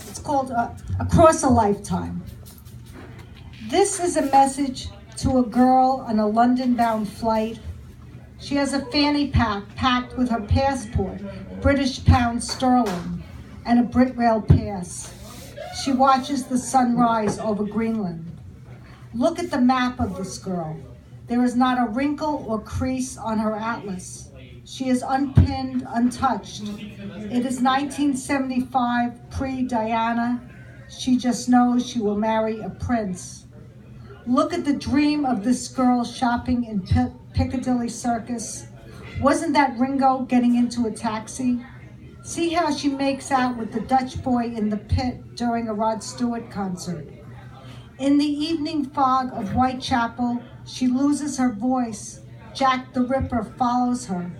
It's called Across a Lifetime. This is a message to a girl on a London-bound flight. She has a fanny pack packed with her passport, British pound sterling, and a Britrail pass. She watches the sun rise over Greenland. Look at the map of this girl. There is not a wrinkle or crease on her atlas. She is unpinned, untouched. It is 1975, pre-Diana. She just knows she will marry a prince. Look at the dream of this girl shopping in Piccadilly Circus. Wasn't that Ringo getting into a taxi? See how she makes out with the Dutch boy in the pit during a Rod Stewart concert. In the evening fog of Whitechapel, she loses her voice. Jack the Ripper follows her.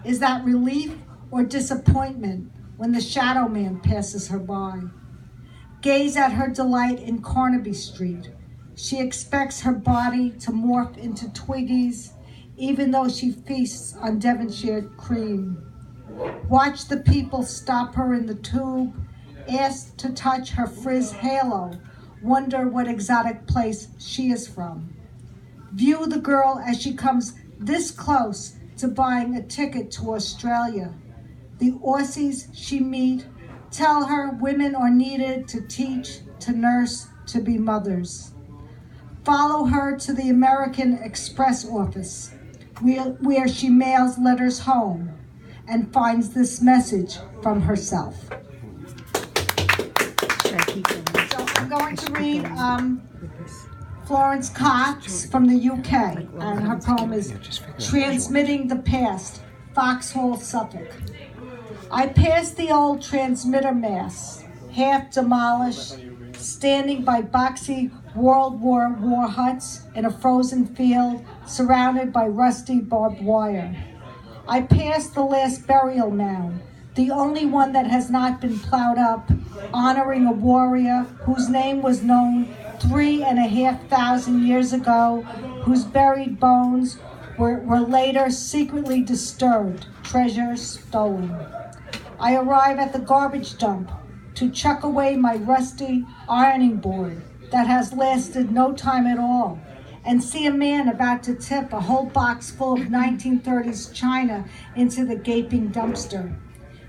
Is that relief or disappointment when the shadow man passes her by? Gaze at her delight in Carnaby Street. She expects her body to morph into Twiggies, even though she feasts on Devonshire cream. Watch the people stop her in the tube, ask to touch her frizz halo, wonder what exotic place she is from. View the girl as she comes this close to buying a ticket to Australia. The Aussies she meet tell her women are needed to teach, to nurse, to be mothers. Follow her to the American Express office, where she mails letters home and finds this message from herself. So I'm going to read Florence Cox from the UK, and her poem is Transmitting the Past, Foxhall, Suffolk. I passed the old transmitter mast, half demolished, standing by boxy World War huts in a frozen field surrounded by rusty barbed wire. I passed the last burial mound, the only one that has not been plowed up, honoring a warrior whose name was known 3,500 years ago, whose buried bones were later secretly disturbed, treasures stolen. I arrive at the garbage dump to chuck away my rusty ironing board that has lasted no time at all, and see a man about to tip a whole box full of 1930s china into the gaping dumpster.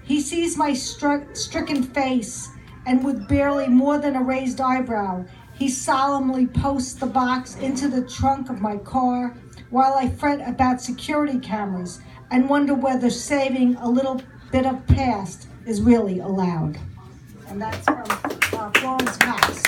He sees my stricken face, and with barely more than a raised eyebrow, he solemnly posts the box into the trunk of my car while I fret about security cameras and wonder whether saving a little bit of past is really allowed. And that's from Florence Cox.